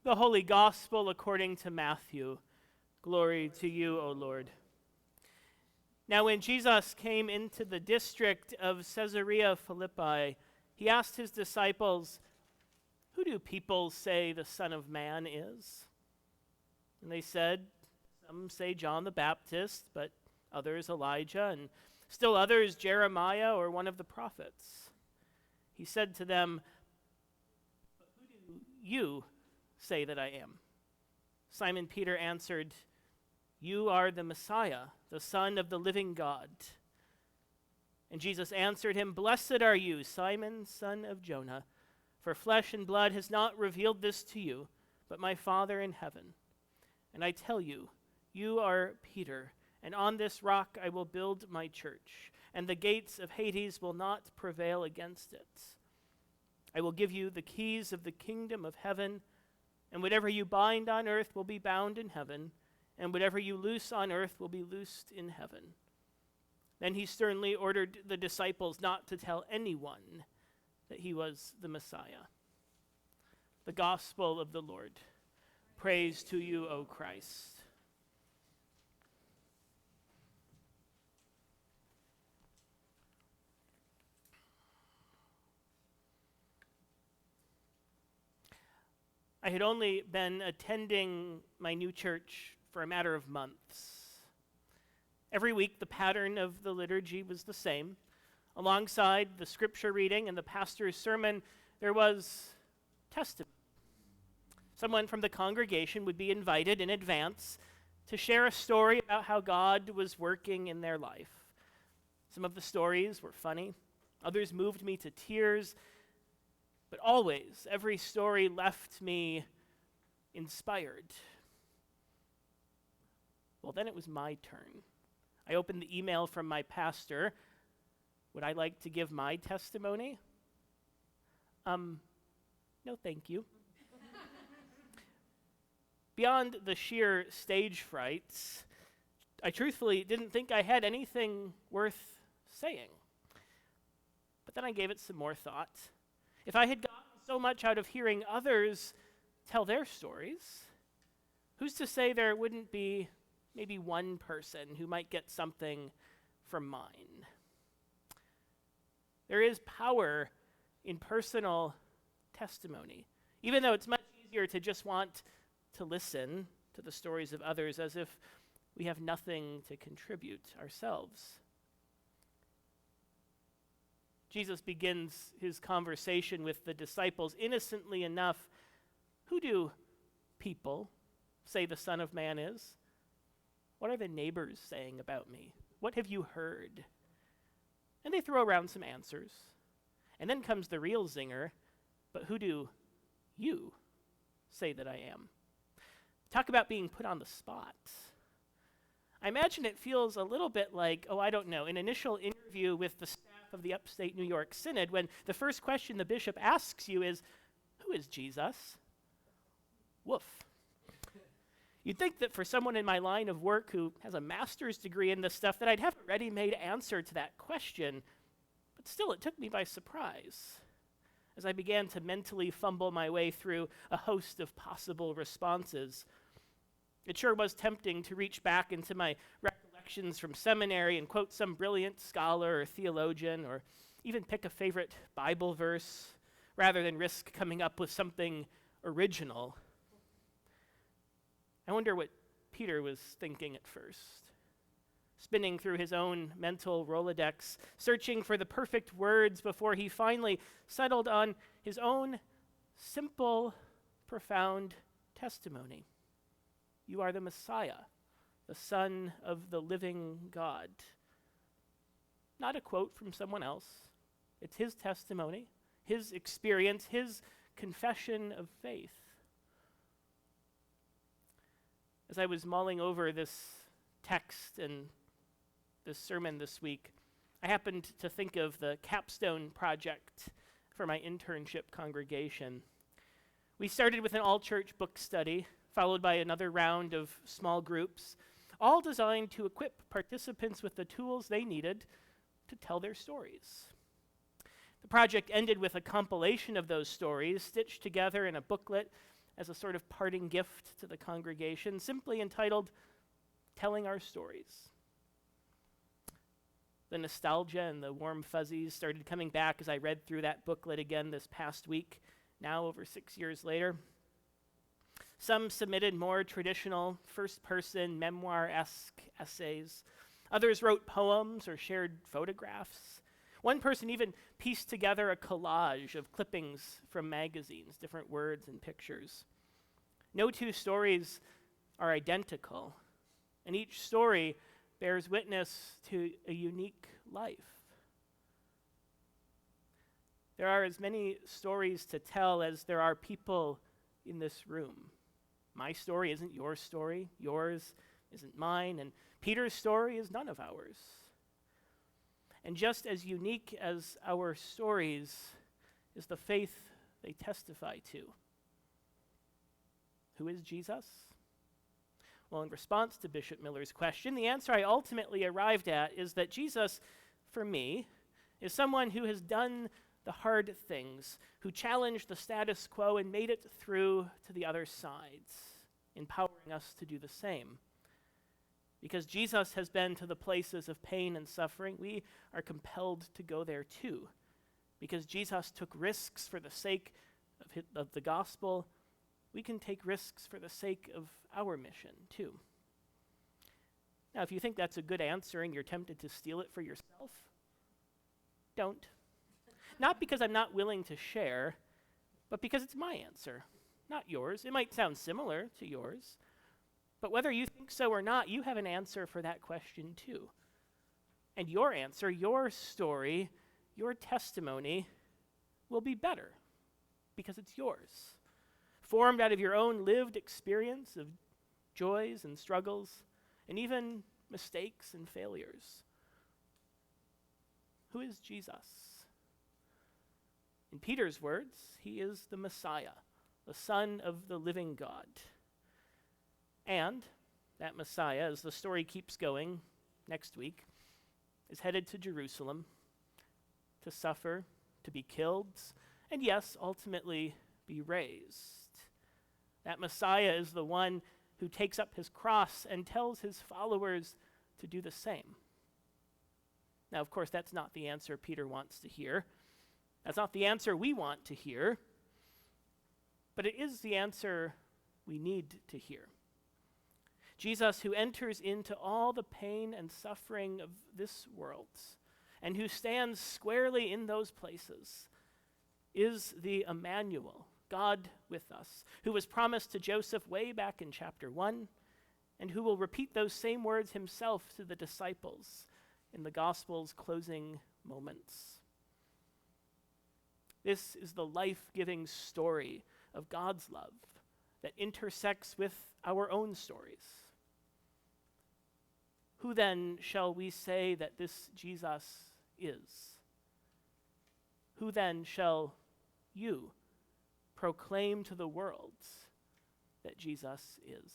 The Holy Gospel according to Matthew. Glory to you, O Lord. Now when Jesus came into the district of Caesarea Philippi, he asked his disciples, "Who do people say the Son of Man is?" And they said, "Some say John the Baptist, but others Elijah, and still others Jeremiah or one of the prophets." He said to them, "But who do you say that I am?" Simon Peter answered, "You are the Messiah, the Son of the living God." And Jesus answered him, "Blessed are you, Simon, son of Jonah, for flesh and blood has not revealed this to you, but my Father in heaven. And I tell you, you are Peter, and on this rock I will build my church, and the gates of Hades will not prevail against it. I will give you the keys of the kingdom of heaven, and whatever you bind on earth will be bound in heaven, and whatever you loose on earth will be loosed in heaven." Then he sternly ordered the disciples not to tell anyone that he was the Messiah. The Gospel of the Lord. Praise to you, O Christ. I had only been attending my new church for a matter of months. Every week, the pattern of the liturgy was the same. Alongside the scripture reading and the pastor's sermon, there was testimony. Someone from the congregation would be invited in advance to share a story about how God was working in their life. Some of the stories were funny. Others moved me to tears. But always, every story left me inspired. Well, then it was my turn. I opened the email from my pastor. Would I like to give my testimony? No, thank you. Beyond the sheer stage fright, I truthfully didn't think I had anything worth saying. But then I gave it some more thought. If I had gotten so much out of hearing others tell their stories, who's to say there wouldn't be maybe one person who might get something from mine? There is power in personal testimony, even though it's much easier to just want to listen to the stories of others as if we have nothing to contribute ourselves. Jesus begins his conversation with the disciples innocently enough. Who do people say the Son of Man is? What are the neighbors saying about me? What have you heard? And they throw around some answers. And then comes the real zinger. But who do you say that I am? Talk about being put on the spot. I imagine it feels a little bit like, an initial interview with the staff of the upstate New York Synod, when the first question the bishop asks you is, "Who is Jesus?" Woof. You'd think that for someone in my line of work who has a master's degree in this stuff that I'd have a ready-made answer to that question, but still it took me by surprise as I began to mentally fumble my way through a host of possible responses. It sure was tempting to reach back into my recollections from seminary and quote some brilliant scholar or theologian, or even pick a favorite Bible verse, rather than risk coming up with something original. I wonder what Peter was thinking at first, spinning through his own mental Rolodex, searching for the perfect words before he finally settled on his own simple, profound testimony. You are the Messiah, the Son of the living God. Not a quote from someone else. It's his testimony, his experience, his confession of faith. As I was mulling over this text and this sermon this week, I happened to think of the capstone project for my internship congregation. We started with an all-church book study, followed by another round of small groups, all designed to equip participants with the tools they needed to tell their stories. The project ended with a compilation of those stories stitched together in a booklet as a sort of parting gift to the congregation, simply entitled Telling Our Stories. The nostalgia and the warm fuzzies started coming back as I read through that booklet again this past week, now over 6 years later. Some submitted more traditional first-person memoir-esque essays. Others wrote poems or shared photographs. One person even pieced together a collage of clippings from magazines, different words and pictures. No two stories are identical, and each story bears witness to a unique life. There are as many stories to tell as there are people in this room. My story isn't your story, yours isn't mine, and Peter's story is none of ours. And just as unique as our stories is the faith they testify to. Who is Jesus? Well, in response to Bishop Miller's question, the answer I ultimately arrived at is that Jesus, for me, is someone who has done the hard things, who challenged the status quo and made it through to the other sides, empowering us to do the same. Because Jesus has been to the places of pain and suffering, we are compelled to go there too. Because Jesus took risks for the sake of the gospel, we can take risks for the sake of our mission too. Now, if you think that's a good answer and you're tempted to steal it for yourself, don't. Not because I'm not willing to share, but because it's my answer, not yours. It might sound similar to yours, but whether you think so or not, you have an answer for that question too. And your answer, your story, your testimony will be better because it's yours. Formed out of your own lived experience of joys and struggles, and even mistakes and failures. Who is Jesus? In Peter's words, he is the Messiah, the Son of the living God. And that Messiah, as the story keeps going next week, is headed to Jerusalem to suffer, to be killed, and yes, ultimately be raised. That Messiah is the one who takes up his cross and tells his followers to do the same. Now, of course, that's not the answer Peter wants to hear. That's not the answer we want to hear. But it is the answer we need to hear. Jesus, who enters into all the pain and suffering of this world, and who stands squarely in those places, is the Emmanuel, God with us, who was promised to Joseph way back in chapter 1, and who will repeat those same words himself to the disciples in the gospel's closing moments. This is the life-giving story of God's love that intersects with our own stories. Who then shall we say that this Jesus is? Who then shall you proclaim to the world that Jesus is?